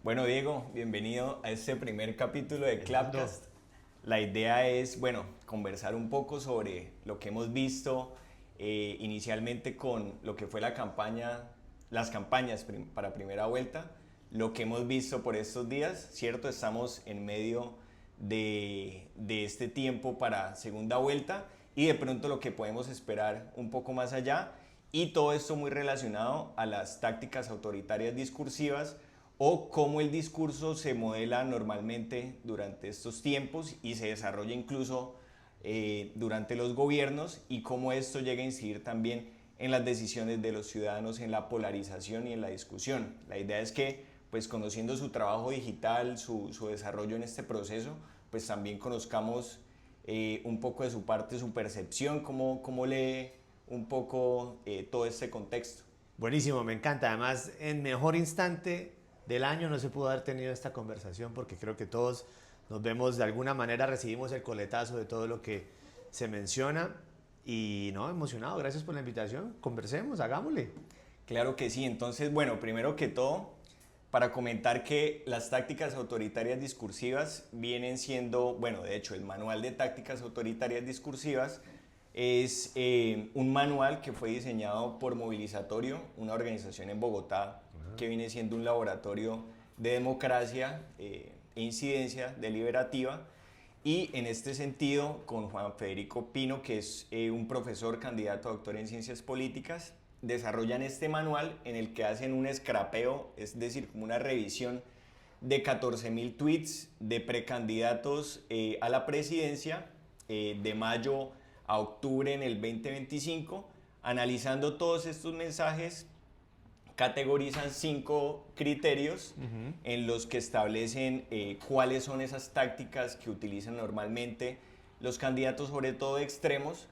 Bueno, Diego, bienvenido a este primer capítulo de Fernando. Clapcast. La idea es, bueno, conversar un poco sobre lo que hemos visto inicialmente con lo que fue la campaña, las campañas para primera vuelta, lo que hemos visto por estos días, ¿cierto? Estamos en medio de este tiempo para segunda vuelta y de pronto lo que podemos esperar un poco más allá y todo esto muy relacionado a las tácticas autoritarias discursivas o cómo el discurso se modela normalmente durante estos tiempos y se desarrolla incluso durante los gobiernos y cómo esto llega a incidir también en las decisiones de los ciudadanos, en la polarización y en la discusión. La idea es que, pues conociendo su trabajo digital, su desarrollo en este proceso, pues también conozcamos un poco de su parte, su percepción, cómo lee un poco todo este contexto. Buenísimo, me encanta. Además, en mejor instante del año no se pudo haber tenido esta conversación porque creo que todos nos vemos de alguna manera, recibimos el coletazo de todo lo que se menciona y no, emocionado, gracias por la invitación. Conversemos, hagámosle. Claro que sí. Entonces, bueno, primero que todo, para comentar que las tácticas autoritarias discursivas vienen siendo, bueno, de hecho, el manual de tácticas autoritarias discursivas es un manual que fue diseñado por Movilizatorio, una organización en Bogotá que viene siendo un laboratorio de democracia e incidencia deliberativa. Y en este sentido, con Juan Federico Pino, que es un profesor candidato a doctor en ciencias políticas, desarrollan este manual en el que hacen un escrapeo, es decir, como una revisión de 14.000 tweets de precandidatos a la presidencia de mayo a octubre en el 2025, analizando todos estos mensajes categorizan 5 criterios en los que establecen cuáles son esas tácticas que utilizan normalmente los candidatos, sobre todo extremos,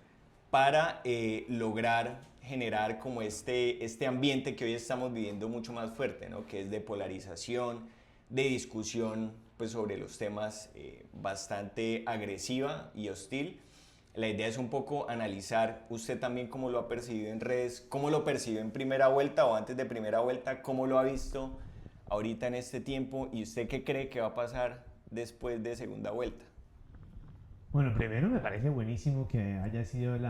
para lograr generar como este ambiente que hoy estamos viviendo mucho más fuerte, ¿no? Que es de polarización, de discusión pues, sobre los temas bastante agresiva y hostil. La idea es un poco analizar usted también cómo lo ha percibido en redes, cómo lo percibió en primera vuelta o antes de primera vuelta, cómo lo ha visto ahorita en este tiempo y usted qué cree que va a pasar después de segunda vuelta. Bueno, primero me parece buenísimo que haya sido el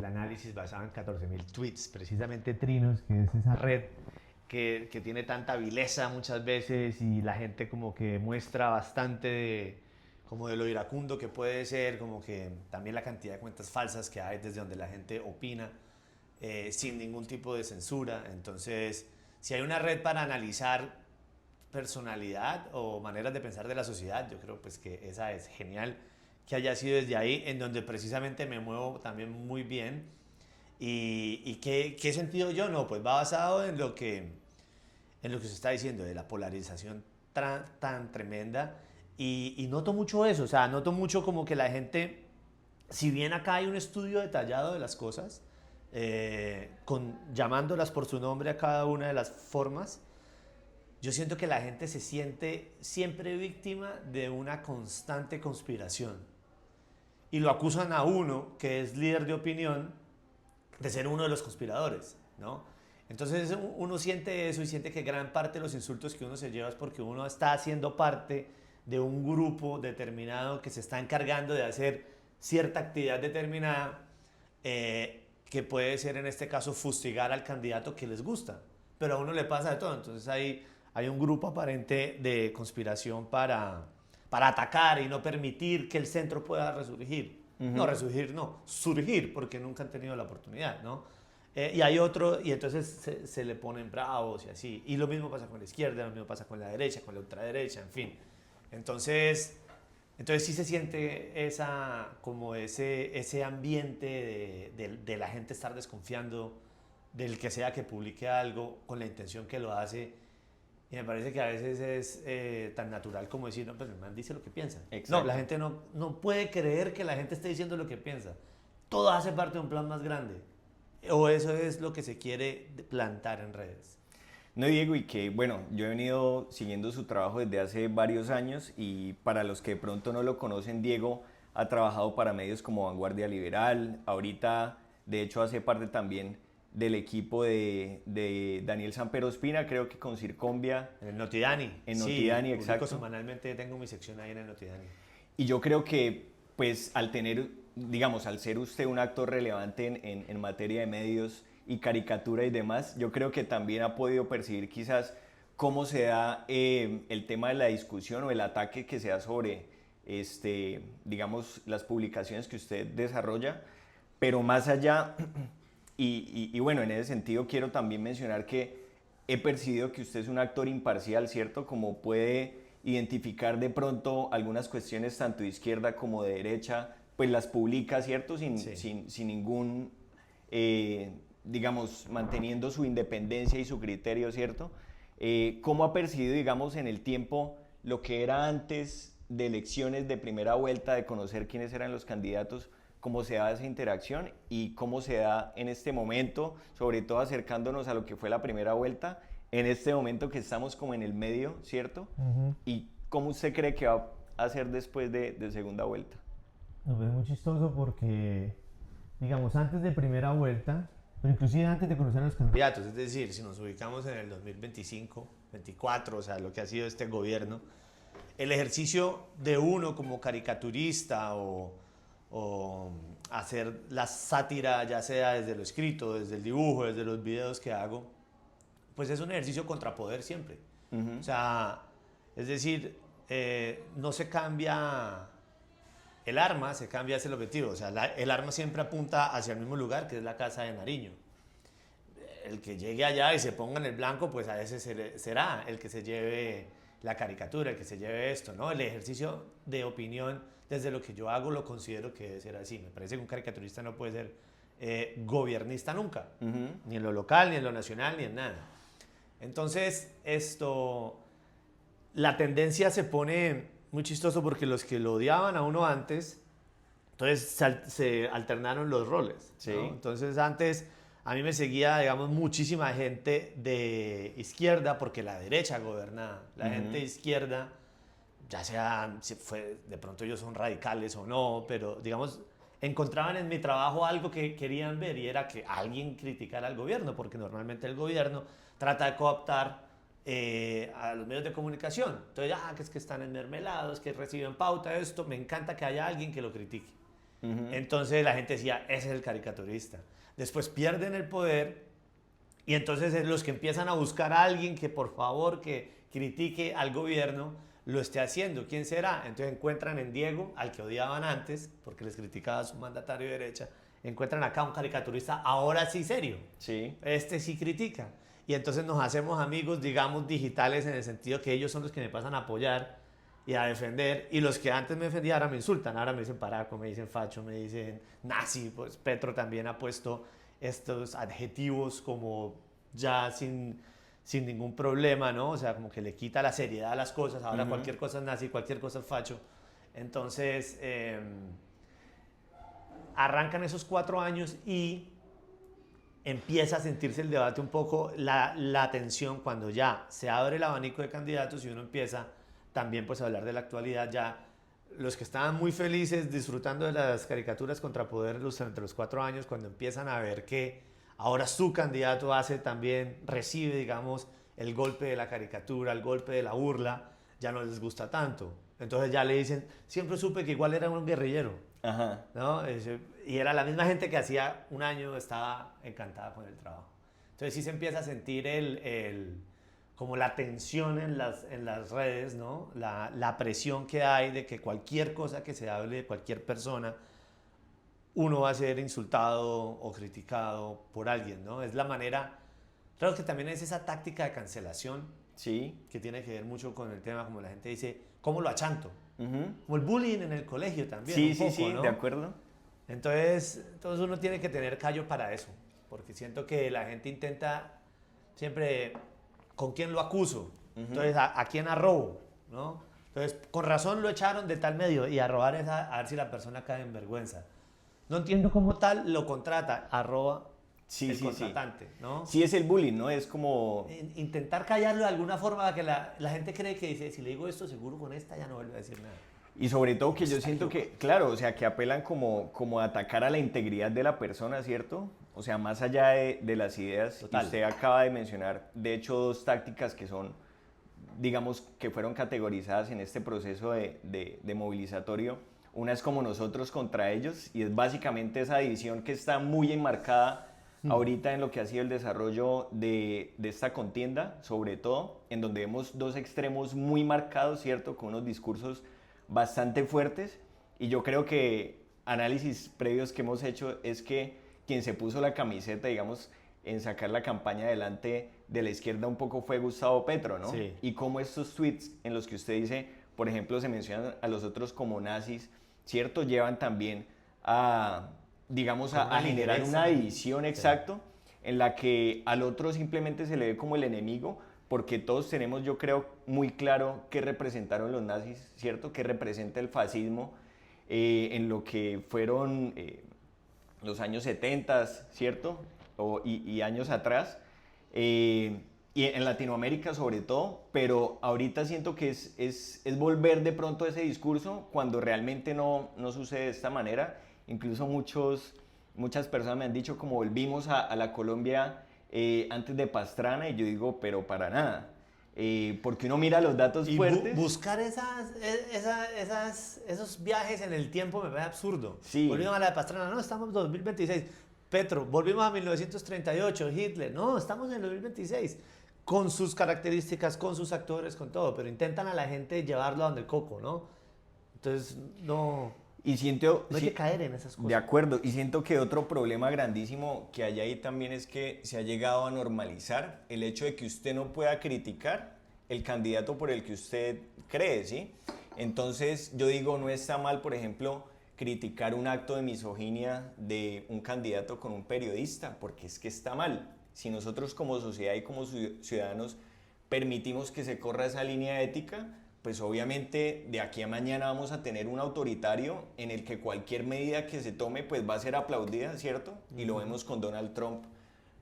análisis basado en 14.000 tweets, precisamente Trinos, que es esa red que tiene tanta vileza muchas veces y la gente como que muestra bastante como de lo iracundo que puede ser, como que también la cantidad de cuentas falsas que hay desde donde la gente opina sin ningún tipo de censura. Entonces, si hay una red para analizar personalidad o maneras de pensar de la sociedad, yo creo pues que esa es genial que haya sido desde ahí, en donde precisamente me muevo también muy bien. ¿Y qué sentido yo? No, pues va basado en lo que se está diciendo, de la polarización tan tremenda. Y noto mucho eso, o sea, noto mucho como que la gente, si bien acá hay un estudio detallado de las cosas, llamándolas por su nombre a cada una de las formas, yo siento que la gente se siente siempre víctima de una constante conspiración. Y lo acusan a uno, que es líder de opinión, de ser uno de los conspiradores, ¿no? Entonces uno siente eso y siente que gran parte de los insultos que uno se lleva es porque uno está haciendo parte de un grupo determinado que se está encargando de hacer cierta actividad determinada que puede ser en este caso fustigar al candidato que les gusta. Pero a uno le pasa de todo. Entonces hay un grupo aparente de conspiración para atacar y no permitir que el centro pueda resurgir. No, resurgir no, surgir, porque nunca han tenido la oportunidad, ¿no? Y hay otro, y entonces se le ponen bravos y así. Y lo mismo pasa con la izquierda, lo mismo pasa con la derecha, con la ultraderecha, en fin. Entonces, entonces sí se siente como ese ambiente de la gente estar desconfiando del que sea que publique algo con la intención que lo hace. Y me parece que a veces es tan natural como decir, no, pues el man dice lo que piensa. No, la Exacto. gente no puede creer que la gente esté diciendo lo que piensa. Todo hace parte de un plan más grande. O eso es lo que se quiere plantar en redes. No, Diego, y que bueno, yo he venido siguiendo su trabajo desde hace varios años y para los que de pronto no lo conocen, Diego ha trabajado para medios como Vanguardia Liberal, ahorita de hecho hace parte también del equipo de Daniel Samper Ospina, creo que con Circombia. En el Notidani. En Notidani, sí, exacto. Semanalmente tengo mi sección ahí en el Notidani. Y yo creo que, pues, al tener, digamos, al ser usted un actor relevante en materia de medios y caricatura y demás, yo creo que también ha podido percibir quizás cómo se da el tema de la discusión o el ataque que se da sobre, digamos, las publicaciones que usted desarrolla, pero más allá, y bueno, en ese sentido quiero también mencionar que he percibido que usted es un actor imparcial, ¿cierto? Como puede identificar de pronto algunas cuestiones tanto de izquierda como de derecha, pues las publica, ¿cierto? Sin ningún, digamos, manteniendo su independencia y su criterio, ¿cierto? ¿Cómo ha percibido, digamos, en el tiempo lo que era antes de elecciones de primera vuelta, de conocer quiénes eran los candidatos, cómo se da esa interacción y cómo se da en este momento, sobre todo acercándonos a lo que fue la primera vuelta, en este momento que estamos como en el medio, ¿cierto? ¿Y cómo usted cree que va a ser después de segunda vuelta? No, pues es muy chistoso porque, digamos, antes de primera vuelta, pero inclusive antes de conocer a los candidatos, Es decir, si nos ubicamos en el 2025, 24, o sea, lo que ha sido este gobierno, el ejercicio de uno como caricaturista o hacer la sátira, ya sea desde lo escrito, desde el dibujo, desde los videos que hago, pues es un ejercicio contra poder siempre. O sea, es decir, no se cambia el arma, se cambia ese el objetivo. O sea, el arma siempre apunta hacia el mismo lugar, que es la casa de Nariño. El que llegue allá y se ponga en el blanco, pues a ese será el que se lleve la caricatura, el que se lleve esto, ¿no? El ejercicio de opinión, desde lo que yo hago, lo considero que debe ser así. Me parece que un caricaturista no puede ser gobiernista nunca, ni en lo local, ni en lo nacional, ni en nada. Entonces, la tendencia se pone muy chistoso porque los que lo odiaban a uno antes, entonces se alternaron los roles, Sí. ¿no? Entonces antes a mí me seguía, digamos, muchísima gente de izquierda porque la derecha gobernaba. La gente de izquierda, ya sea, de pronto ellos son radicales o no, pero digamos, encontraban en mi trabajo algo que querían ver y era que alguien criticara al gobierno, porque normalmente el gobierno trata de cooptar a los medios de comunicación. Entonces, que es que están enmermelados, que reciben pauta, esto, me encanta que haya alguien que lo critique. Entonces la gente decía, ese es el caricaturista. Después pierden el poder y entonces es los que empiezan a buscar a alguien que por favor que critique al gobierno lo esté haciendo. ¿Quién será? Entonces encuentran en Diego, al que odiaban antes, porque les criticaba a su mandatario de derecha, encuentran acá un caricaturista ahora sí serio. Sí. Este sí critica. Y entonces nos hacemos amigos, digamos, digitales en el sentido que ellos son los que me pasan a apoyar y a defender. Y los que antes me defendían ahora me insultan. Ahora me dicen paraco, me dicen facho, me dicen nazi. Pues Petro también ha puesto estos adjetivos como ya sin ningún problema, ¿no? O sea, como que le quita la seriedad a las cosas. Ahora cualquier cosa es nazi, cualquier cosa es facho. Entonces, arrancan esos 4 años y empieza a sentirse el debate un poco, la tensión cuando ya se abre el abanico de candidatos y uno empieza también pues a hablar de la actualidad. Ya los que estaban muy felices disfrutando de las caricaturas contra poder entre los 4 años, cuando empiezan a ver que ahora su candidato recibe, digamos, el golpe de la caricatura, el golpe de la burla, ya no les gusta tanto. Entonces ya le dicen, siempre supe que igual era un guerrillero. Ajá. ¿No? Y era la misma gente que hacía un año estaba encantada con el trabajo. Entonces sí se empieza a sentir como la tensión en las redes, ¿no? La presión que hay de que cualquier cosa que se hable de cualquier persona, uno va a ser insultado o criticado por alguien, ¿no? Es la manera, claro que también es esa táctica de cancelación, Sí. que tiene que ver mucho con el tema, como la gente dice, ¿cómo lo achanto? Como el bullying en el colegio también. Sí, un sí, poco, sí, ¿no? de acuerdo. Entonces uno tiene que tener callo para eso, porque siento que la gente intenta siempre, ¿con quién lo acuso? Entonces, ¿a quién arrobo? ¿No? Entonces, con razón lo echaron de tal medio y arrobar es a ver si la persona cae en vergüenza. No entiendo cómo tal lo contrata, arroba el contratante, ¿no? Sí, es el bullying, ¿no? Es como... Intentar callarlo de alguna forma para que la gente cree que dice, si le digo esto, seguro con esta ya no vuelve a decir nada. Y sobre todo que yo siento que, claro, o sea, que apelan como a atacar a la integridad de la persona, ¿cierto? O sea, más allá de las ideas, y Total. usted acaba de mencionar, de hecho, dos tácticas que son, digamos, que fueron categorizadas en este proceso de movilizatorio. Una es como nosotros contra ellos, y es básicamente esa división que está muy enmarcada ahorita en lo que ha sido el desarrollo de esta contienda, sobre todo, en donde vemos dos extremos muy marcados, ¿cierto? Con unos discursos bastante fuertes, y yo creo que análisis previos que hemos hecho es que quien se puso la camiseta, digamos, en sacar la campaña adelante de la izquierda un poco fue Gustavo Petro, ¿no? Sí. Y como estos tweets en los que usted dice, por ejemplo, se mencionan a los otros como nazis, ¿cierto? Llevan también a, digamos, a generar una división, exacto, en la que al otro simplemente se le ve como el enemigo, porque todos tenemos, yo creo, muy claro qué representaron los nazis, ¿cierto? Qué representa el fascismo en lo que fueron los años 70, ¿cierto? Y años atrás. Y en Latinoamérica sobre todo, pero ahorita siento que es volver de pronto a ese discurso cuando realmente no sucede de esta manera. Incluso muchas personas me han dicho como volvimos a la Colombia antes de Pastrana, y yo digo, pero para nada. Porque uno mira los datos Y fuertes. buscar esos viajes en el tiempo me parece absurdo. Sí. Volvimos a la de Pastrana, no, estamos en 2026. Petro, volvimos a 1938, Hitler, no, estamos en el 2026. Con sus características, con sus actores, con todo, pero intentan a la gente llevarlo a donde el coco, ¿no? Entonces, no Y siento, hay que caer en esas cosas. De acuerdo, y siento que otro problema grandísimo que hay ahí también es que se ha llegado a normalizar el hecho de que usted no pueda criticar el candidato por el que usted cree, ¿sí? Entonces, yo digo, no está mal, por ejemplo, criticar un acto de misoginia de un candidato con un periodista, porque es que está mal. Si nosotros como sociedad y como ciudadanos permitimos que se corra esa línea ética, pues obviamente de aquí a mañana vamos a tener un autoritario en el que cualquier medida que se tome pues va a ser aplaudida, ¿cierto? Y lo vemos con Donald Trump,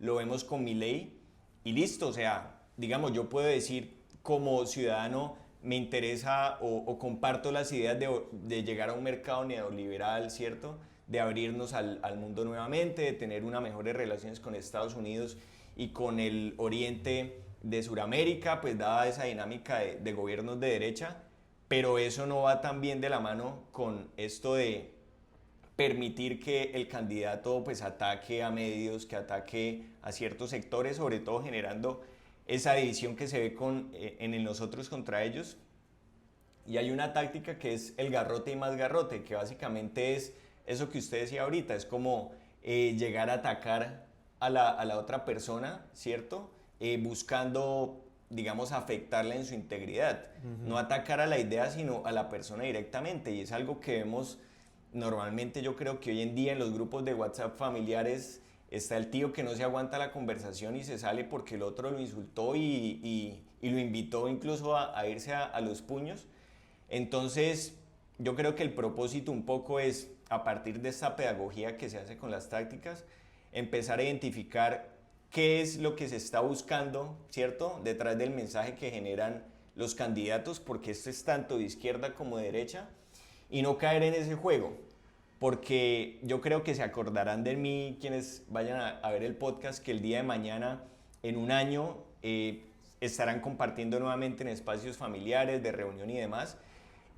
lo vemos con Milei, y listo, o sea, digamos, yo puedo decir como ciudadano me interesa o comparto las ideas de llegar a un mercado neoliberal, ¿cierto? De abrirnos al mundo nuevamente, de tener unas mejores relaciones con Estados Unidos y con el oriente de Sudamérica, pues dada esa dinámica de gobiernos de derecha, pero eso no va tan bien de la mano con esto de permitir que el candidato pues ataque a medios, que ataque a ciertos sectores, sobre todo generando esa división que se ve en el nosotros contra ellos. Y hay una táctica que es el garrote y más garrote, que básicamente es eso que usted decía ahorita, es como llegar a atacar a la otra persona, ¿cierto? Buscando, digamos, afectarla en su integridad. No atacar a la idea, sino a la persona directamente. Y es algo que vemos normalmente, yo creo que hoy en día en los grupos de WhatsApp familiares está el tío que no se aguanta la conversación y se sale porque el otro lo insultó y lo invitó incluso a irse a los puños. Entonces, yo creo que el propósito un poco es, a partir de esta pedagogía que se hace con las tácticas, empezar a identificar qué es lo que se está buscando, ¿cierto? Detrás del mensaje que generan los candidatos, porque esto es tanto de izquierda como de derecha, y no caer en ese juego, porque yo creo que se acordarán de mí quienes vayan a ver el podcast, que el día de mañana, en un año, estarán compartiendo nuevamente en espacios familiares, de reunión y demás,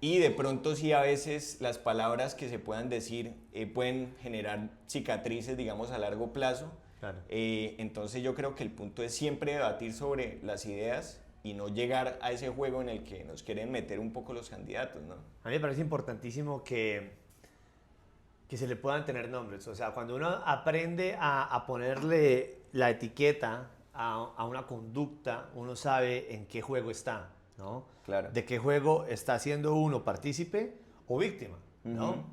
y de pronto sí a veces las palabras que se puedan decir pueden generar cicatrices, digamos, a largo plazo. Claro. Entonces yo creo que el punto es siempre debatir sobre las ideas y no llegar a ese juego en el que nos quieren meter un poco los candidatos, ¿no? A mí me parece importantísimo que se le puedan tener nombres. O sea, cuando uno aprende a ponerle la etiqueta a una conducta, uno sabe en qué juego está, ¿no? Claro. De qué juego está siendo uno partícipe o víctima, ¿no? Ujú.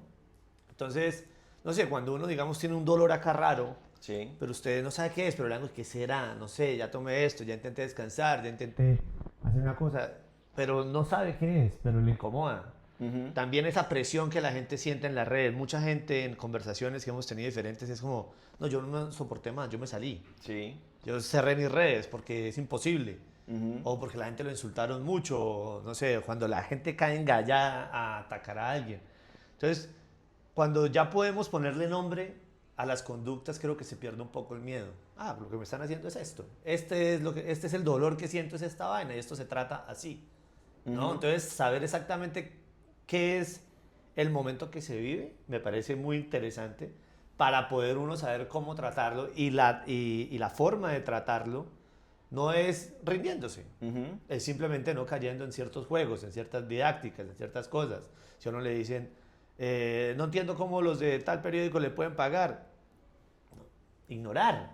Entonces, no sé, cuando uno, digamos, tiene un dolor acá raro, Sí. pero usted no sabe qué es, pero le digo, ¿qué será? No sé, ya tomé esto, ya intenté descansar, ya intenté Hacer una o cosa, sea, pero no sabe ¿qué es? Pero le incomoda. Ujú. También esa presión que la gente siente en las redes. Mucha gente en conversaciones que hemos tenido diferentes es como, no, yo no me soporté más, yo me salí. Sí. Yo cerré mis redes porque es imposible. Ujú. O porque la gente lo insultaron mucho. O, no sé, cuando la gente cae en galla a atacar a alguien. Entonces, cuando ya podemos ponerle nombre a las conductas creo que se pierde un poco el miedo. Ah, lo que me están haciendo es esto. Este es el dolor que siento, es esta vaina y esto se trata así, ¿no? Entonces, saber exactamente qué es el momento que se vive me parece muy interesante para poder uno saber cómo tratarlo y la forma de tratarlo no es rindiéndose, es simplemente no cayendo en ciertos juegos, en ciertas didácticas, en ciertas cosas. Si a uno le dicen, no entiendo cómo los de tal periódico le pueden pagar, ignorar,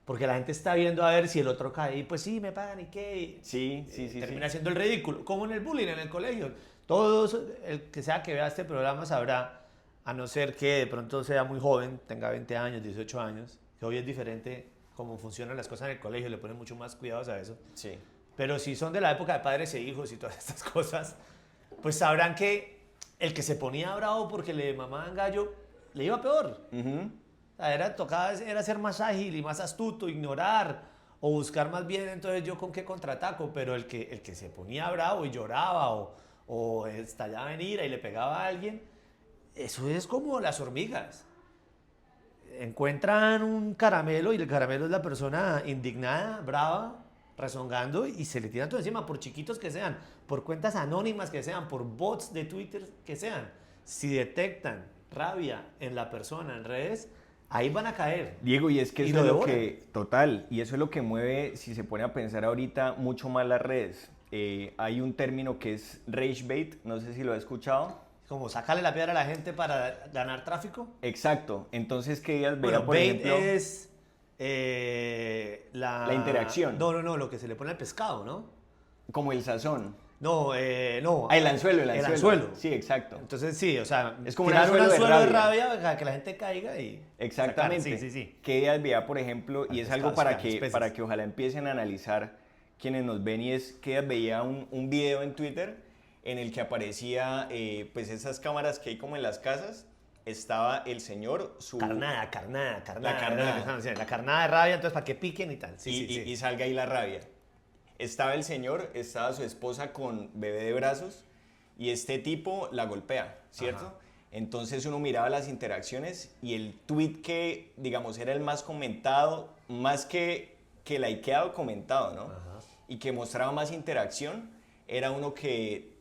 porque la gente está viendo a ver si el otro cae y pues sí, me pagan y qué, Sí, termina haciendo el ridículo, como en el bullying en el colegio. Todos, el que sea que vea este programa sabrá, a no ser que de pronto sea muy joven, tenga 20 años, 18 años, que hoy es diferente cómo funcionan las cosas en el colegio, le ponen mucho más cuidados a eso. Sí. Pero si son de la época de padres e hijos y todas estas cosas, pues sabrán que el que se ponía bravo porque le mamaban gallo, le iba peor. O sea, era ser más ágil y más astuto, ignorar o buscar más bien entonces yo con qué contraataco, pero el que se ponía bravo y lloraba o estallaba en ira y le pegaba a alguien, eso es como las hormigas. Encuentran un caramelo y el caramelo es la persona indignada, brava, rezongando y se le tiran todo encima, por chiquitos que sean, por cuentas anónimas que sean, por bots de Twitter que sean. Si detectan rabia en la persona en redes, ahí van a caer. Diego, y es que Y eso lo es lo devoran. que, total, y eso es lo que mueve, si se pone a pensar ahorita, mucho más las redes. Hay un término que es rage bait, no sé si lo has escuchado. Como sacarle la piedra a la gente para ganar tráfico. Exacto, entonces que ellas Bueno, vean, por bait ejemplo, es la interacción. No, lo que se le pone al pescado, ¿no? como el sazón. No. Ah, el anzuelo. El anzuelo. Sí, exacto. Entonces sí, o sea, Es como un tirar anzuelo de de rabia para que la gente caiga y Exactamente. sacar. Sí. Que ellas vean, por ejemplo, y Al es algo pescado, para sacar que, especies. para que ojalá empiecen a analizar quienes nos ven, y es que ellas veía un video en Twitter en el que aparecía pues esas cámaras que hay como en las casas. Estaba el señor, su... Carnada. La carnada. La carnada de rabia, entonces para que piquen y tal. y salga ahí la rabia. Estaba el señor, estaba su esposa con bebé de brazos y este tipo la golpea, ¿cierto? Ajá. Entonces uno miraba las interacciones y el tweet que, digamos, era el más comentado, más que likeado, comentado, ¿no? Ajá. Y que mostraba más interacción, era uno que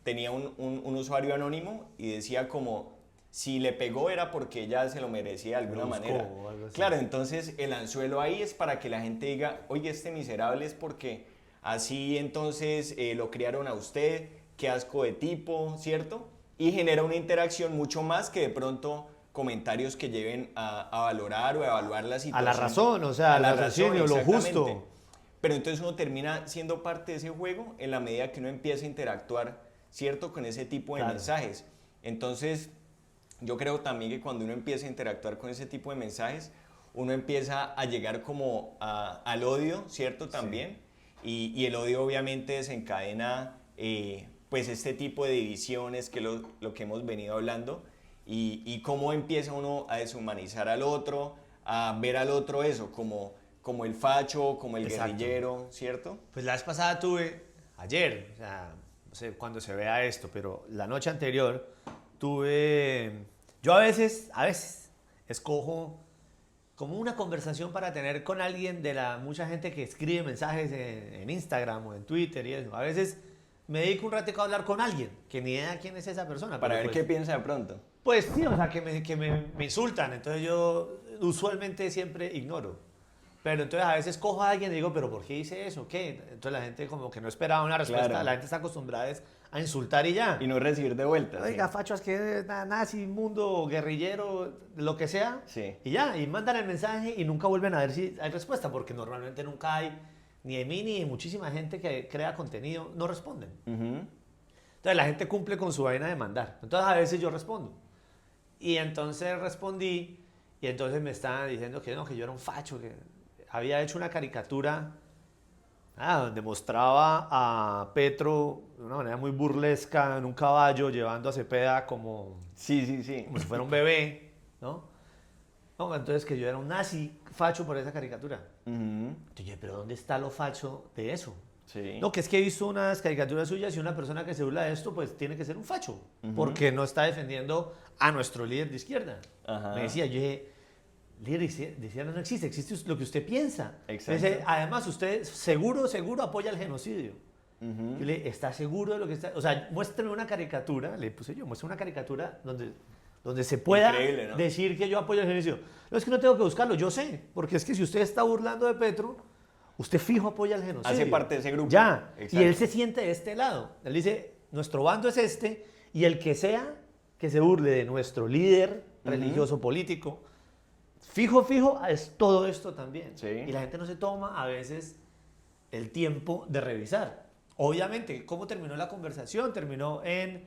tenía un usuario anónimo y decía como, si le pegó era porque ella se lo merecía de alguna Lo buscó manera. o algo así. Claro, entonces el anzuelo ahí es para que la gente diga, oye, este miserable es porque así entonces lo criaron a usted, qué asco de tipo, ¿cierto? Y genera una interacción mucho más que de pronto comentarios que lleven a valorar o a evaluar la A situación. la razón, o sea, A la al raciocinio, razón, lo exactamente. justo. Pero entonces uno termina siendo parte de ese juego en la medida que uno empieza a interactuar, ¿cierto? Con ese tipo de Claro. mensajes. Entonces, yo creo también que cuando uno empieza a interactuar con ese tipo de mensajes, uno empieza a llegar como al odio, ¿cierto? También. Y el odio obviamente desencadena pues este tipo de divisiones, que lo que hemos venido hablando, y cómo empieza uno a deshumanizar al otro, a ver al otro eso, como el facho, como el Exacto. guerrillero, ¿cierto? Pues la vez pasada ayer, o sea, no sé cuándo se vea esto, pero la noche anterior yo a veces escojo como una conversación para tener con alguien de la mucha gente que escribe mensajes en Instagram o en Twitter y eso. A veces me dedico un ratico a hablar con alguien que ni idea quién es esa persona. Para pero ver qué piensa de pronto. Pues sí, o sea, que me insultan, entonces yo usualmente siempre ignoro. Pero entonces a veces cojo a alguien y digo, ¿pero por qué hice eso? ¿Qué? Entonces la gente como que no esperaba una respuesta, Claro. la gente está acostumbrada a insultar y ya. Y no recibir de vuelta. Oiga, sí. facho, es que nazi, mundo, guerrillero, lo que sea. Sí. Y ya, y mandan el mensaje y nunca vuelven a ver si hay respuesta, porque normalmente nunca hay, ni de mí ni de muchísima gente que crea contenido, no responden. Ujú. Entonces la gente cumple con su vaina de mandar. Entonces a veces yo respondo. Y entonces respondí y entonces me estaban diciendo que no, que yo era un facho, que había hecho una caricatura donde mostraba a Petro de una manera muy burlesca en un caballo llevando a Cepeda como Sí. si fuera un bebé, ¿no? No, entonces que yo era un nazi facho por esa caricatura. Ujú. Entonces yo, pero ¿dónde está lo facho de eso? Sí. No, que es que he visto unas caricaturas suyas y una persona que se burla de esto, pues tiene que ser un facho, porque no está defendiendo a nuestro líder de izquierda. Ajá. Me decía, yo dije, Líder decía, no existe, existe lo que usted piensa. Exacto. Dice, además, usted seguro apoya el genocidio. Ujú. Yo le dije, ¿está seguro de lo que está? O sea, muéstrame una caricatura, le puse yo, muéstrame una caricatura donde se pueda Increíble, ¿no? decir que yo apoyo el genocidio. No, es que no tengo que buscarlo, yo sé, porque es que si usted está burlando de Petro, usted fijo apoya el genocidio. Hace parte de ese grupo. Ya, Exacto. y él se siente de este lado. Él dice, nuestro bando es este, y el que sea que se burle de nuestro líder religioso, político, fijo, es todo esto también. Sí. Y la gente no se toma a veces el tiempo de revisar. Obviamente, ¿cómo terminó la conversación? Terminó en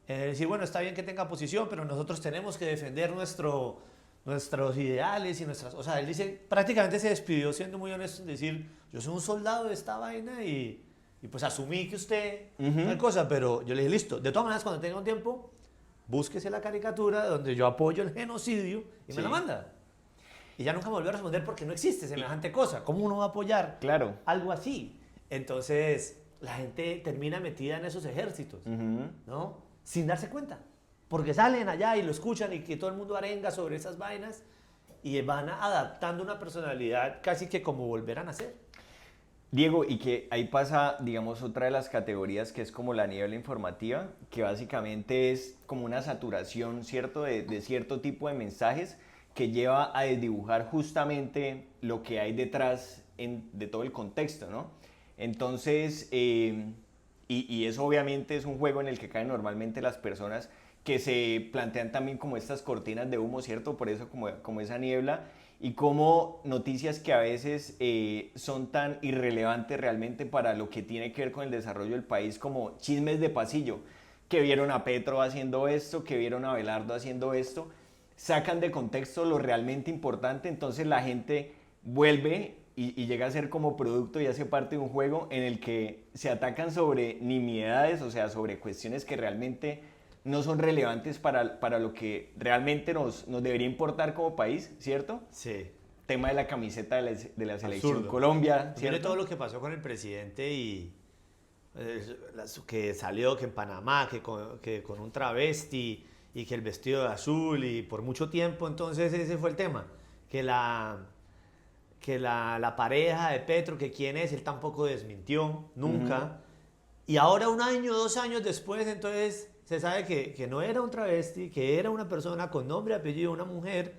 decir, bueno, está bien que tenga posición, pero nosotros tenemos que defender nuestros ideales y nuestras... O sea, él dice, prácticamente se despidió siendo muy honesto en decir, yo soy un soldado de esta vaina y pues asumí que usted tal cosa, pero yo le dije, listo, de todas maneras, cuando tenga un tiempo, búsquese la caricatura donde yo apoyo el genocidio y Sí. me la manda. Y ya nunca me volvió a responder porque no existe semejante cosa. ¿Cómo uno va a apoyar Claro. algo así? Entonces, la gente termina metida en esos ejércitos, Ujú. ¿no? Sin darse cuenta. Porque salen allá y lo escuchan y que todo el mundo arenga sobre esas vainas y van adaptando una personalidad casi que como volver a nacer. Diego, y que ahí pasa, digamos, otra de las categorías que es como la niebla informativa, que básicamente es como una saturación, ¿cierto?, de cierto tipo de mensajes que lleva a desdibujar justamente lo que hay detrás de todo el contexto, ¿no? Entonces, y eso obviamente es un juego en el que caen normalmente las personas que se plantean también como estas cortinas de humo, ¿cierto? Por eso como esa niebla, y como noticias que a veces son tan irrelevantes realmente para lo que tiene que ver con el desarrollo del país, como chismes de pasillo, que vieron a Petro haciendo esto, que vieron a Abelardo haciendo esto, sacan de contexto lo realmente importante, entonces la gente vuelve y llega a ser como producto y hace parte de un juego en el que se atacan sobre nimiedades, o sea, sobre cuestiones que realmente no son relevantes para lo que realmente nos debería importar como país, ¿cierto? Sí. Tema de la camiseta de la selección Absurdo. Colombia, Mire ¿cierto? todo lo que pasó con el presidente y que salió que en Panamá, que con un travesti y que el vestido de azul y por mucho tiempo, entonces ese fue el tema, que la pareja de Petro, que quién es, él tampoco desmintió, nunca. Y ahora 1 año, 2 años después, entonces se sabe que no era un travesti, que era una persona con nombre y apellido, una mujer,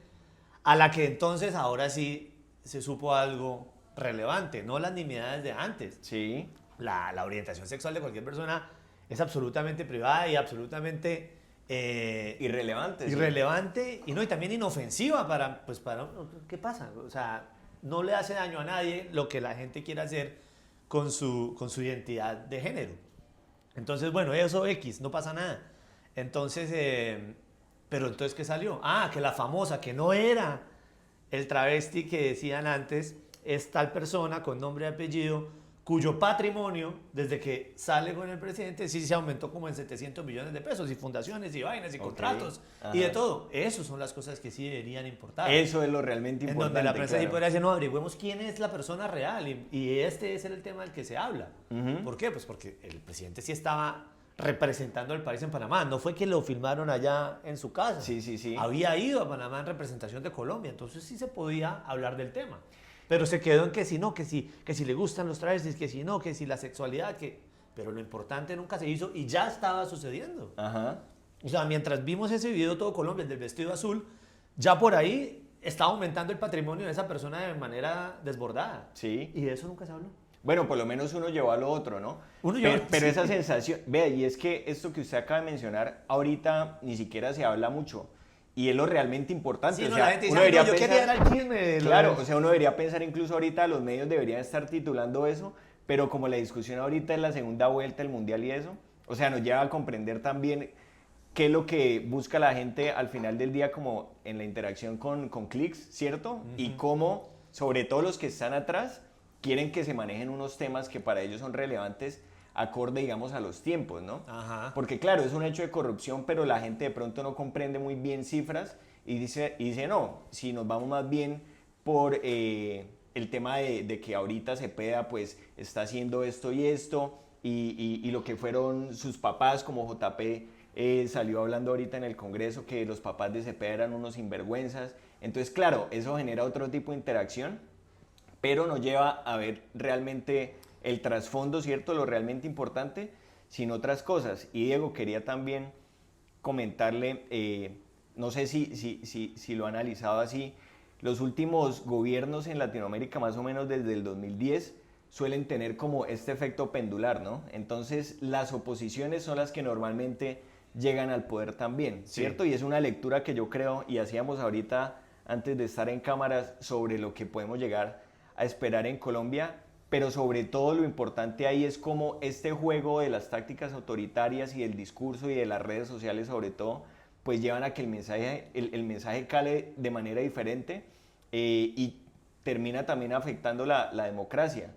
a la que entonces ahora sí se supo algo relevante, no las nimiedades de antes. Sí. La orientación sexual de cualquier persona es absolutamente privada y absolutamente Irrelevante. sí. irrelevante y también inofensiva para ¿qué pasa? O sea, no le hace daño a nadie lo que la gente quiera hacer con su identidad de género. Entonces, bueno, eso X, no pasa nada. Entonces, pero entonces, ¿qué salió? Ah, que la famosa, que no era el travesti que decían antes, es tal persona con nombre y apellido, cuyo patrimonio, desde que sale con el presidente, sí se aumentó como en 700 millones de pesos, y fundaciones, y vainas, y contratos, y de todo. Esas son las cosas que sí deberían importar. Eso es lo realmente En importante. donde la prensa sí claro. podría decir, no, averigüemos quién es la persona real, y este es el tema del que se habla. Ujú. ¿Por qué? Pues porque el presidente sí estaba representando al país en Panamá, no fue que lo filmaron allá en su casa. Sí, sí, sí. Había ido a Panamá en representación de Colombia, entonces sí se podía hablar del tema. Pero se quedó en que si no, que si le gustan los travestis, que si no, que si la sexualidad, pero lo importante nunca se hizo y ya estaba sucediendo. Ajá. O sea, mientras vimos ese video todo Colombia, el del vestido azul, ya por ahí estaba aumentando el patrimonio de esa persona de manera desbordada. Sí. Y de eso nunca se habló. Bueno, por lo menos uno llevó a lo otro, ¿no? Uno llevó- pero sí. esa sensación, vea, y es que esto que usted acaba de mencionar, ahorita ni siquiera se habla mucho. Y es lo realmente importante. Sí, o no, sea, la gente dice, uno "Ay, no, debería yo quería pensar- dar el chisme de lo Claro, de-". o sea, uno debería pensar incluso ahorita, los medios deberían estar titulando eso, pero como la discusión ahorita es la segunda vuelta del Mundial y eso, o sea, nos lleva a comprender también qué es lo que busca la gente al final del día como en la interacción con clics, ¿cierto? Y cómo, sobre todo los que están atrás, quieren que se manejen unos temas que para ellos son relevantes acorde, digamos, a los tiempos, ¿no? Ajá. Porque claro, es un hecho de corrupción, pero la gente de pronto no comprende muy bien cifras y dice no, si nos vamos más bien por el tema de que ahorita Cepeda pues está haciendo esto y esto y lo que fueron sus papás como JP salió hablando ahorita en el Congreso que los papás de Cepeda eran unos sinvergüenzas Entonces, claro, eso genera otro tipo de interacción, pero no lleva a ver realmente el trasfondo, ¿cierto? Lo realmente importante, sino otras cosas. Y Diego, quería también comentarle, no sé si lo ha analizado así, los últimos gobiernos en Latinoamérica, más o menos desde el 2010, suelen tener como este efecto pendular, ¿no? Entonces, las oposiciones son las que normalmente llegan al poder también, ¿cierto? Sí. Y es una lectura que yo creo, y hacíamos ahorita antes de estar en cámaras, sobre lo que podemos llegar a esperar en Colombia, pero sobre todo lo importante ahí es cómo este juego de las tácticas autoritarias y del discurso y de las redes sociales sobre todo, pues llevan a que el mensaje cale de manera diferente y termina también afectando la democracia.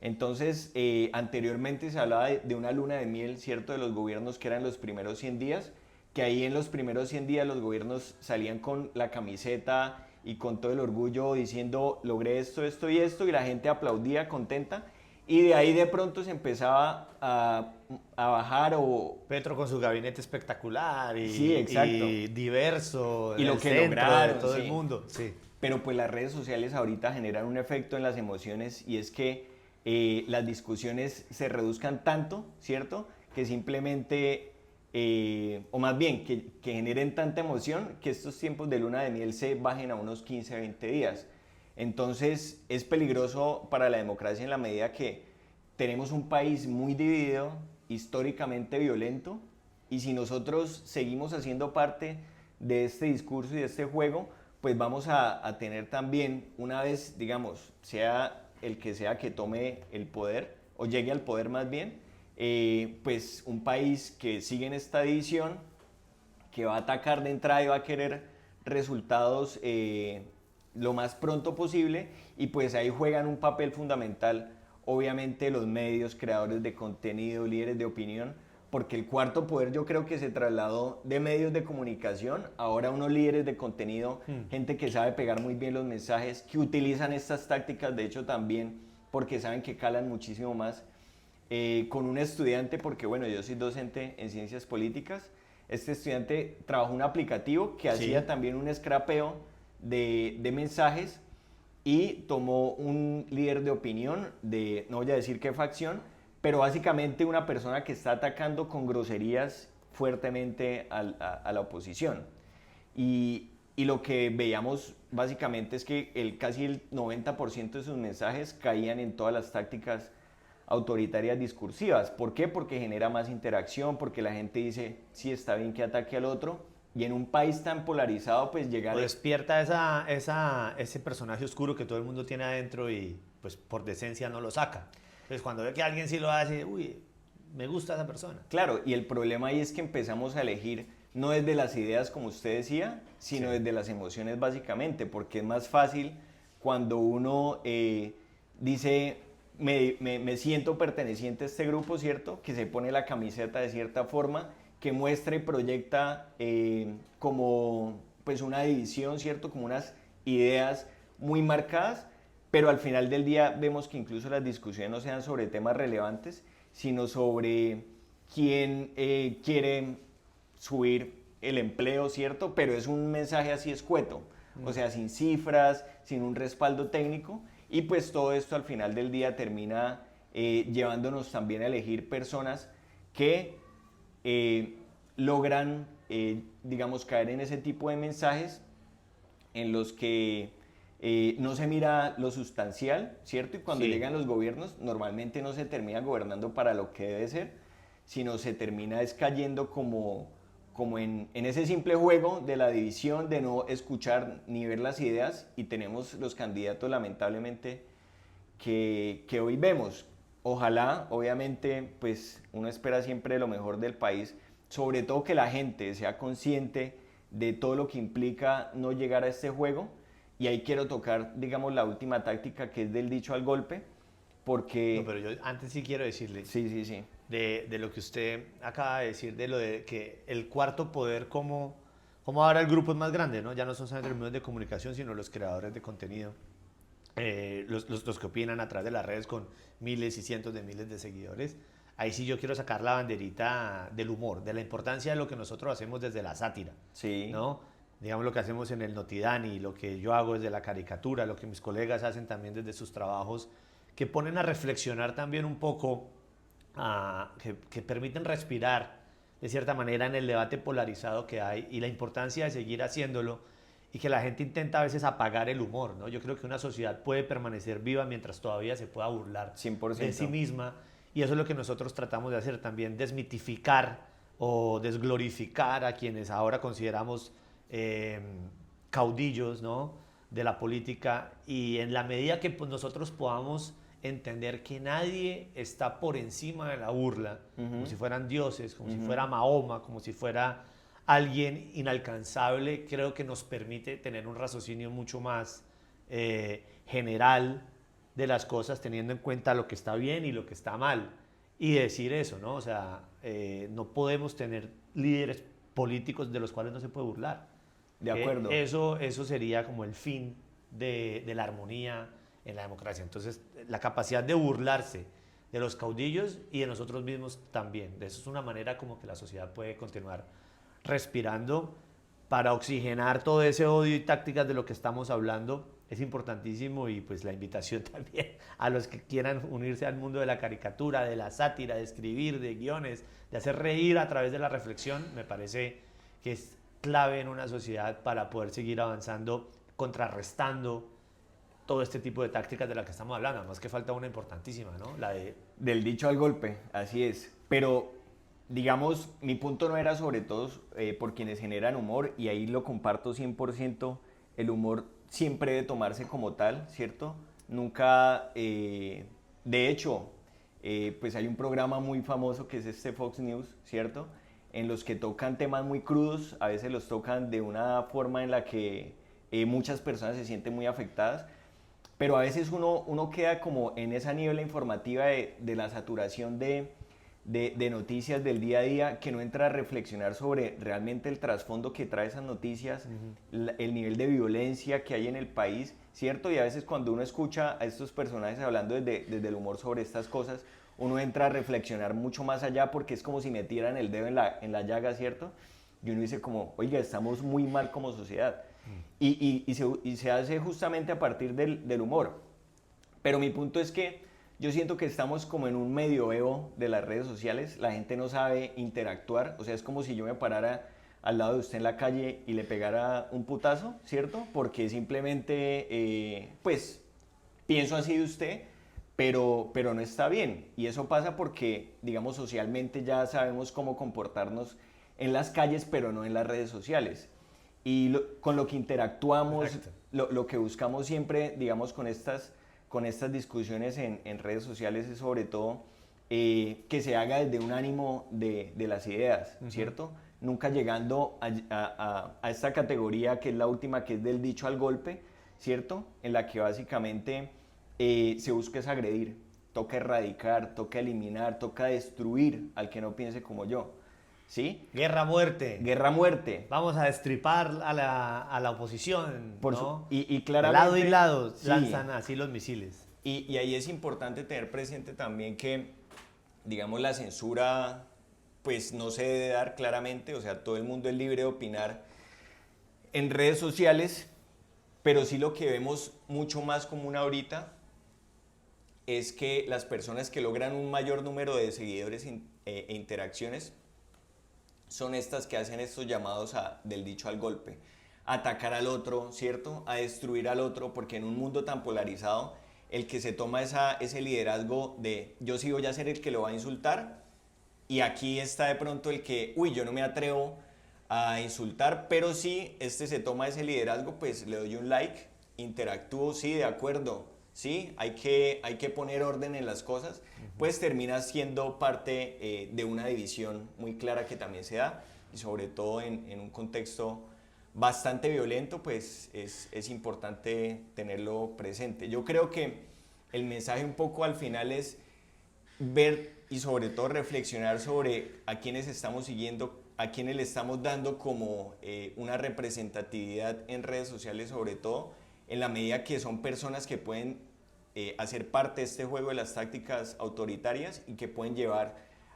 Entonces, anteriormente se hablaba de una luna de miel, ¿cierto?, de los gobiernos que eran los primeros 100 días, que ahí en los primeros 100 días los gobiernos salían con la camiseta y con todo el orgullo diciendo logré esto, esto y esto, y la gente aplaudía contenta, y de ahí de pronto se empezaba a bajar o... Petro con su gabinete espectacular y, sí, exacto, y diverso, y lo que lograron, de todo sí. el mundo. Sí. Pero pues las redes sociales ahorita generan un efecto en las emociones, y es que las discusiones se reduzcan tanto, ¿cierto?, que simplemente... o más bien, que generen tanta emoción que estos tiempos de luna de miel se bajen a unos 15 a 20 días. Entonces es peligroso para la democracia en la medida que tenemos un país muy dividido, históricamente violento, y si nosotros seguimos haciendo parte de este discurso y de este juego, pues vamos a tener también, una vez, digamos, sea el que sea que tome el poder, o llegue al poder más bien, pues un país que sigue en esta división, que va a atacar de entrada y va a querer resultados lo más pronto posible, y pues ahí juegan un papel fundamental obviamente los medios, creadores de contenido, líderes de opinión, porque el cuarto poder yo creo que se trasladó de medios de comunicación ahora a unos líderes de contenido, gente que sabe pegar muy bien los mensajes, que utilizan estas tácticas de hecho también porque saben que calan muchísimo más. Con un estudiante, porque bueno, yo soy docente en ciencias políticas, este estudiante trabajó un aplicativo que hacía también un scrapeo de mensajes, y tomó un líder de opinión de, no voy a decir qué facción, pero básicamente una persona que está atacando con groserías fuertemente a la oposición. Y lo que veíamos básicamente es que casi el 90% de sus mensajes caían en todas las tácticas autoritarias discursivas. ¿Por qué? Porque genera más interacción, porque la gente dice, sí, está bien que ataque al otro, y en un país tan polarizado, pues llegar... O despierta ese personaje oscuro que todo el mundo tiene adentro y pues por decencia no lo saca. Entonces cuando ve que alguien sí lo hace, uy, me gusta esa persona. Claro, y el problema ahí es que empezamos a elegir no desde las ideas, como usted decía, sino desde las emociones básicamente, porque es más fácil cuando uno dice... Me siento perteneciente a este grupo, ¿cierto?, que se pone la camiseta de cierta forma, que muestra y proyecta como pues una división, ¿cierto?, como unas ideas muy marcadas, pero al final del día vemos que incluso las discusiones no sean sobre temas relevantes, sino sobre quién quiere subir el empleo, ¿cierto?, pero es un mensaje así escueto, o sea, sin cifras, sin un respaldo técnico. Y pues todo esto al final del día termina llevándonos también a elegir personas que logran, digamos, caer en ese tipo de mensajes en los que no se mira lo sustancial, ¿cierto? Y cuando llegan los gobiernos, normalmente no se termina gobernando para lo que debe ser, sino se termina cayendo como en ese simple juego de la división, de no escuchar ni ver las ideas, y tenemos los candidatos lamentablemente que hoy vemos. Ojalá, obviamente, pues uno espera siempre lo mejor del país, sobre todo que la gente sea consciente de todo lo que implica no llegar a este juego, y ahí quiero tocar, digamos, la última táctica, que es del dicho al golpe, porque... No, pero yo antes sí quiero decirle... Sí. De lo que usted acaba de decir, de lo de que el cuarto poder, como ahora el grupo es más grande, ¿no? Ya no son solamente los medios de comunicación, sino los creadores de contenido, los que opinan a través de las redes con miles y cientos de miles de seguidores. Ahí sí yo quiero sacar la banderita del humor, de la importancia de lo que nosotros hacemos desde la sátira, sí, ¿no? digamos lo que hacemos en el Notidani, lo que yo hago desde la caricatura, lo que mis colegas hacen también desde sus trabajos, que ponen a reflexionar también un poco, que permiten respirar de cierta manera en el debate polarizado que hay y la importancia de seguir haciéndolo, y que la gente intenta a veces apagar el humor, ¿no? Yo creo que una sociedad puede permanecer viva mientras todavía se pueda burlar 100%. de sí misma, y eso es lo que nosotros tratamos de hacer también, desmitificar o desglorificar a quienes ahora consideramos caudillos, ¿no?, de la política, y en la medida que pues, nosotros podamos entender que nadie está por encima de la burla, como si fueran dioses, como si fuera Mahoma, como si fuera alguien inalcanzable, creo que nos permite tener un raciocinio mucho más general de las cosas, teniendo en cuenta lo que está bien y lo que está mal, y decir eso, ¿no? O sea, no podemos tener líderes políticos de los cuales no se puede burlar. De acuerdo. Eso sería como el fin de la armonía en la democracia. Entonces, la capacidad de burlarse de los caudillos y de nosotros mismos también. Eso es una manera como que la sociedad puede continuar respirando para oxigenar todo ese odio y tácticas de lo que estamos hablando. Es importantísimo, y pues la invitación también a los que quieran unirse al mundo de la caricatura, de la sátira, de escribir, de guiones, de hacer reír a través de la reflexión, me parece que es clave en una sociedad para poder seguir avanzando, contrarrestando todo este tipo de tácticas de las que estamos hablando. Además que falta una importantísima, ¿no? La de... Del dicho al golpe, así es. Pero, digamos, mi punto no era sobre todo por quienes generan humor, y ahí lo comparto 100%, el humor siempre debe tomarse como tal, ¿cierto? Nunca, de hecho, pues hay un programa muy famoso que es este Fox News, ¿cierto?, en los que tocan temas muy crudos, a veces los tocan de una forma en la que muchas personas se sienten muy afectadas, pero a veces uno queda como en esa niebla informativa de la saturación de noticias del día a día, que no entra a reflexionar sobre realmente el trasfondo que trae esas noticias, el nivel de violencia que hay en el país, ¿cierto? Y a veces cuando uno escucha a estos personajes hablando desde el humor sobre estas cosas, uno entra a reflexionar mucho más allá, porque es como si metieran el dedo en la llaga, ¿cierto? Y uno dice como, oiga, estamos muy mal como sociedad. Y se hace justamente a partir del humor. Pero mi punto es que yo siento que estamos como en un medioevo de las redes sociales. La gente no sabe interactuar. O sea, es como si yo me parara al lado de usted en la calle y le pegara un putazo, ¿cierto? Porque simplemente, pues, pienso así de usted, pero no está bien. Y eso pasa porque, digamos, socialmente ya sabemos cómo comportarnos en las calles, pero no en las redes sociales. Y con lo que interactuamos, lo que buscamos siempre, digamos, con estas discusiones en redes sociales, es sobre todo que se haga desde un ánimo de las ideas, ¿cierto? Nunca llegando a esta categoría que es la última, que es del dicho al golpe, ¿cierto? En la que básicamente se busca es agredir, toca erradicar, toca eliminar, toca destruir al que no piense como yo, ¿sí? Guerra, muerte. Guerra, muerte. Vamos a destripar a la oposición, ¿no? Y claramente... Lado y lado sí, lanzan así los misiles. Y ahí es importante tener presente también que, digamos, la censura pues no se debe dar claramente. O sea, todo el mundo es libre de opinar en redes sociales, pero sí lo que vemos mucho más común ahorita es que las personas que logran un mayor número de seguidores e interacciones son estas que hacen estos llamados del dicho al golpe, a atacar al otro, ¿cierto?, a destruir al otro, porque en un mundo tan polarizado, el que se toma ese liderazgo de yo sí voy a ser el que lo va a insultar, y aquí está de pronto el que, uy, yo no me atrevo a insultar, pero sí, se toma ese liderazgo, pues le doy un like, interactúo, sí, de acuerdo, sí, hay que poner orden en las cosas, pues termina siendo parte de una división muy clara que también se da, y sobre todo en un contexto bastante violento, pues es importante tenerlo presente. Yo creo que el mensaje un poco al final es ver y sobre todo reflexionar sobre a quienes estamos siguiendo, a quienes le estamos dando como una representatividad en redes sociales, sobre todo en la medida que son personas que pueden hacer parte de este juego de las tácticas autoritarias y que pueden llevar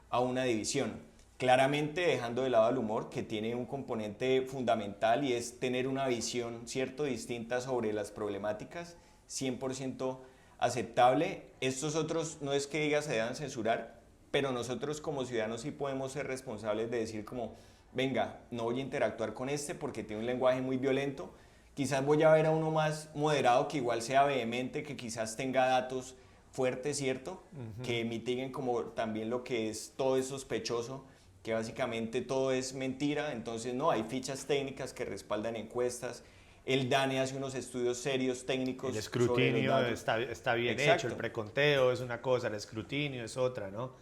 a una división. Claramente dejando de lado el humor, que tiene un componente fundamental y es tener una visión, ¿cierto?, distinta sobre las problemáticas, 100% aceptable. Estos otros no es que diga se deban censurar, pero nosotros como ciudadanos sí podemos ser responsables de decir como, venga, no voy a interactuar con este porque tiene un lenguaje muy violento, quizás voy a ver a uno más moderado que igual sea vehemente, que quizás tenga datos fuertes, ¿cierto?, que mitiguen como también lo que es todo es sospechoso, que básicamente todo es mentira. Entonces no, hay fichas técnicas que respaldan encuestas, el DANE hace unos estudios serios técnicos. El escrutinio sobre los datos. está bien Exacto. hecho, el preconteo es una cosa, el escrutinio es otra, ¿no?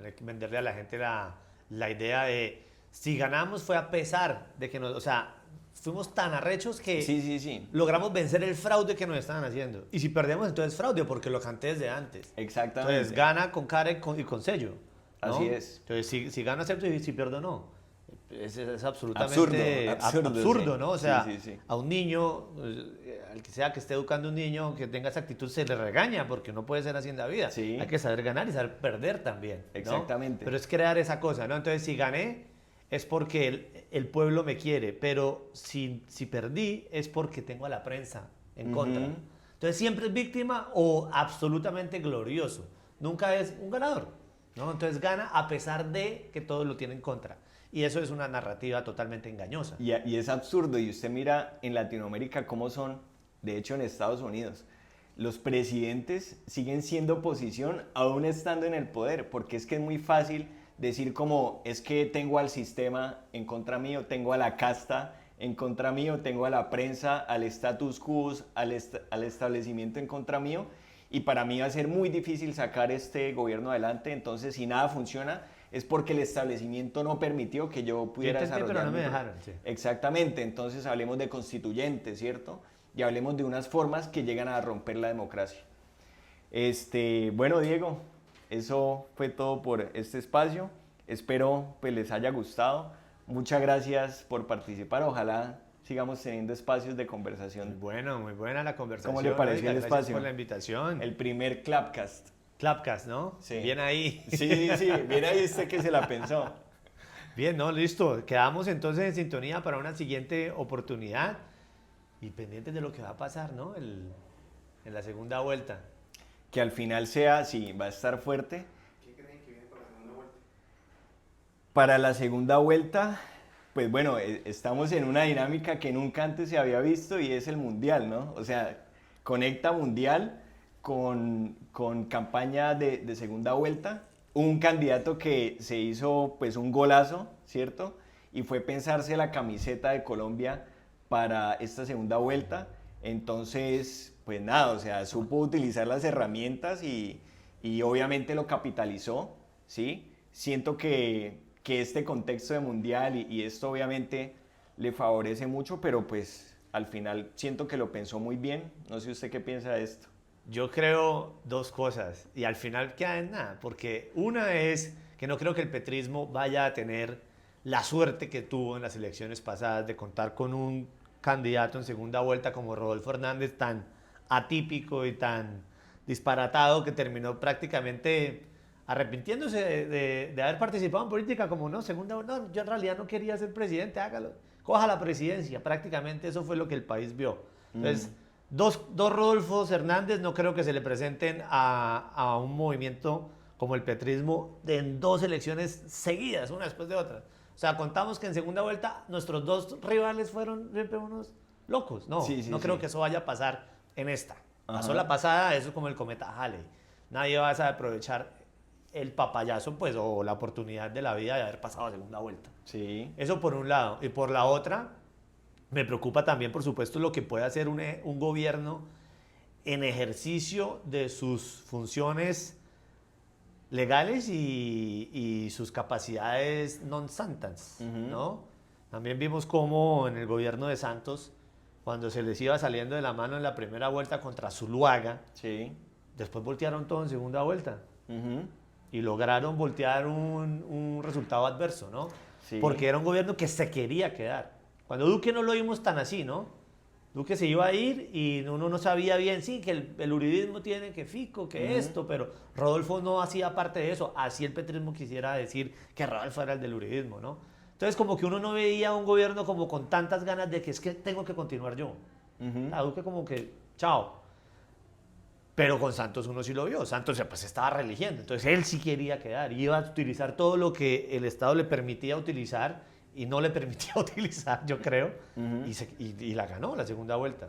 Hay que venderle a la gente la idea de si ganamos fue a pesar de que nos, o sea, fuimos tan arrechos que Sí. logramos vencer el fraude que nos estaban haciendo. Y si perdemos, entonces fraude, porque lo canté desde antes. Exactamente. Entonces gana con cara y con sello, ¿no? Así es. Entonces si gano acepto y si pierdo no. Es absolutamente absurdo, ¿no? O sea, Sí. a un niño, al que sea que esté educando a un niño que tenga esa actitud, se le regaña porque no puede ser así en la vida. Sí. Hay que saber ganar y saber perder también, ¿no? Exactamente. Pero es crear esa cosa, ¿no? Entonces, si gané, es porque el pueblo me quiere, pero si perdí, es porque tengo a la prensa en contra. Entonces, siempre es víctima o absolutamente glorioso. Nunca es un ganador, ¿no? Entonces, gana a pesar de que todos lo tienen en contra. Y eso es una narrativa totalmente engañosa. Y es absurdo. Y usted mira en Latinoamérica cómo son, de hecho en Estados Unidos, los presidentes siguen siendo oposición aún estando en el poder, porque es que es muy fácil decir como, es que tengo al sistema en contra mío, tengo a la casta en contra mío, tengo a la prensa, al status quo, al establecimiento en contra mío, y para mí va a ser muy difícil sacar este gobierno adelante. Entonces, si nada funciona, es porque el establecimiento no permitió que yo pudiera desarrollar. Pero no me dejaron, sí. Exactamente. Entonces, hablemos de constituyentes, ¿cierto? Y hablemos de unas formas que llegan a romper la democracia. Bueno, Diego, eso fue todo por este espacio. Espero pues les haya gustado. Muchas gracias por participar. Ojalá sigamos teniendo espacios de conversación. Muy buena la conversación. ¿Cómo le pareció el espacio? Gracias por la invitación. El primer Clapcast. Clapcast, ¿no? Sí. Bien ahí. Sí, bien ahí usted que se la pensó. Bien, no, listo. Quedamos entonces en sintonía para una siguiente oportunidad y pendientes de lo que va a pasar, ¿no? En la segunda vuelta. Que al final sea, sí, va a estar fuerte. ¿Qué creen que viene para la segunda vuelta? Para la segunda vuelta, pues bueno, estamos en una dinámica que nunca antes se había visto y es el Mundial, ¿no? O sea, conecta Mundial con campaña de segunda vuelta. Un candidato que se hizo pues un golazo, ¿cierto? Y fue pensarse la camiseta de Colombia para esta segunda vuelta. Entonces, pues nada, o sea, supo utilizar las herramientas y obviamente lo capitalizó, ¿sí? Siento que este contexto de mundial y esto obviamente le favorece mucho, pero pues al final siento que lo pensó muy bien. No sé usted qué piensa de esto. Yo creo dos cosas y al final queda en nada, porque una es que no creo que el petrismo vaya a tener la suerte que tuvo en las elecciones pasadas de contar con un candidato en segunda vuelta como Rodolfo Hernández tan atípico y tan disparatado que terminó prácticamente arrepintiéndose de haber participado en política como no, segunda vuelta, no, yo en realidad no quería ser presidente, hágalo, coja la presidencia, prácticamente eso fue lo que el país vio. Entonces, dos Rodolfos Hernández no creo que se le presenten a un movimiento como el petrismo en dos elecciones seguidas, una después de otra. O sea, contamos que en segunda vuelta nuestros dos rivales fueron siempre unos locos. No, no creo que eso vaya a pasar en esta. Pasó la pasada, eso es como el cometa Halley. Nadie va a aprovechar el papayazo, pues, o la oportunidad de la vida de haber pasado a segunda vuelta. Sí. Eso por un lado. Y por la otra, me preocupa también, por supuesto, lo que puede hacer un gobierno en ejercicio de sus funciones legales y sus capacidades non santas, ¿no? También vimos cómo en el gobierno de Santos, cuando se les iba saliendo de la mano en la primera vuelta contra Zuluaga, después voltearon todo en segunda vuelta y lograron voltear un resultado adverso, ¿no? Sí. Porque era un gobierno que se quería quedar. Cuando Duque no lo vimos tan así, ¿no? Duque se iba a ir y uno no sabía bien, sí, que el uribismo tiene que Fico, que esto, pero Rodolfo no hacía parte de eso. Así el petrismo quisiera decir que Rodolfo era el del uribismo, ¿no? Entonces como que uno no veía un gobierno como con tantas ganas de que es que tengo que continuar yo. A Duque como que, chao. Pero con Santos uno sí lo vio. Santos pues estaba reeligiendo. Entonces él sí quería quedar. Iba a utilizar todo lo que el Estado le permitía utilizar y no le permitía utilizar, yo creo. Y la ganó la segunda vuelta.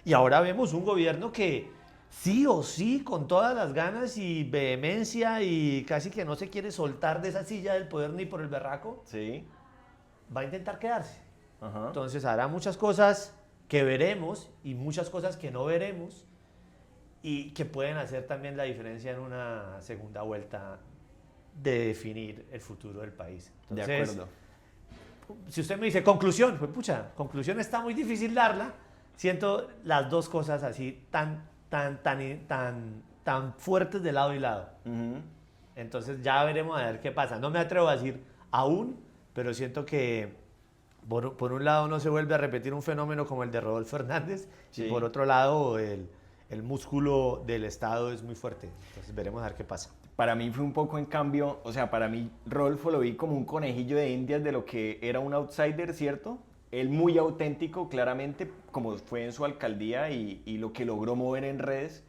Y ahora vemos un gobierno que sí o sí, con todas las ganas y vehemencia y casi que no se quiere soltar de esa silla del poder ni por el berraco, Sí. va a intentar quedarse. Ajá. Entonces hará muchas cosas que veremos y muchas cosas que no veremos y que pueden hacer también la diferencia en una segunda vuelta de definir el futuro del país. Entonces, de acuerdo. Si usted me dice conclusión, pues pucha, conclusión está muy difícil darla. Siento las dos cosas así tan fuertes de lado y lado. Entonces ya veremos a ver qué pasa. No me atrevo a decir aún, pero siento que por un lado no se vuelve a repetir un fenómeno como el de Rodolfo Hernández Sí. y por otro lado el músculo del Estado es muy fuerte. Entonces veremos a ver qué pasa. Para mí fue un poco en cambio, o sea, para mí Rodolfo lo vi como un conejillo de indias de lo que era un outsider, ¿cierto? Él muy auténtico, claramente, como fue en su alcaldía y lo que logró mover en redes,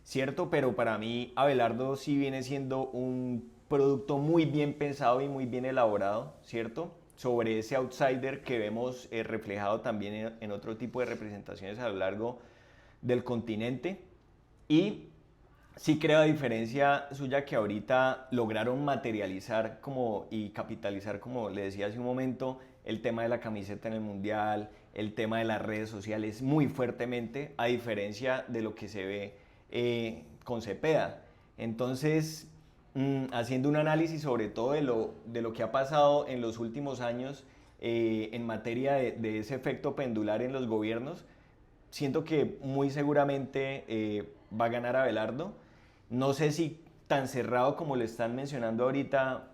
¿cierto? Pero para mí Abelardo sí viene siendo un producto muy bien pensado y muy bien elaborado, ¿cierto? Sobre ese outsider que vemos reflejado también en otro tipo de representaciones a lo largo del continente. Y sí creo, a diferencia suya, que ahorita lograron materializar y capitalizar, como le decía hace un momento, el tema de la camiseta en el Mundial, el tema de las redes sociales muy fuertemente, a diferencia de lo que se ve con Cepeda. Entonces, haciendo un análisis sobre todo de lo que ha pasado en los últimos años en materia de ese efecto pendular en los gobiernos, siento que muy seguramente va a ganar Abelardo. No sé si tan cerrado como lo están mencionando ahorita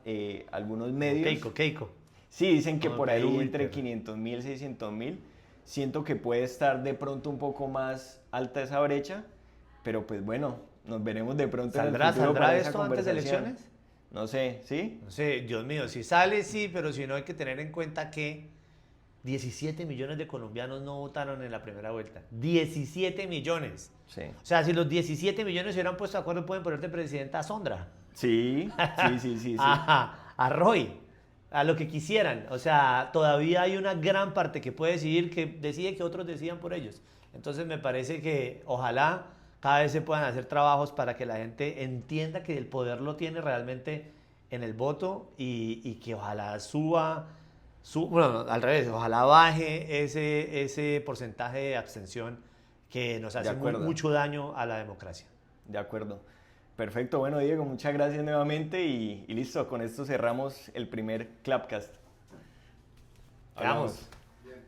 algunos medios. Keiko. Sí, dicen que Como por ahí Perú, entre Inter. 500.000, 600.000. Siento que puede estar de pronto un poco más alta esa brecha, pero pues bueno, nos veremos de pronto en el futuro ¿Saldrá para esa esto antes de conversación. elecciones? No sé, ¿sí? No sé, Dios mío, si sale sí, pero si no hay que tener en cuenta que 17 millones de colombianos no votaron en la primera vuelta. 17 millones. Sí. O sea, si los 17 millones se hubieran puesto de acuerdo, pueden ponerte presidenta a Sondra. Sí, sí. A Roy, a lo que quisieran. O sea, todavía hay una gran parte que puede decidir, que decide que otros decidan por ellos. Entonces me parece que ojalá cada vez se puedan hacer trabajos para que la gente entienda que el poder lo tiene realmente en el voto y que ojalá bueno, al revés, ojalá baje ese porcentaje de abstención que nos hace acuerdo. mucho daño a la democracia. De acuerdo. Perfecto, bueno Diego, muchas gracias nuevamente y listo, con esto cerramos el primer Clapcast. Hablamos.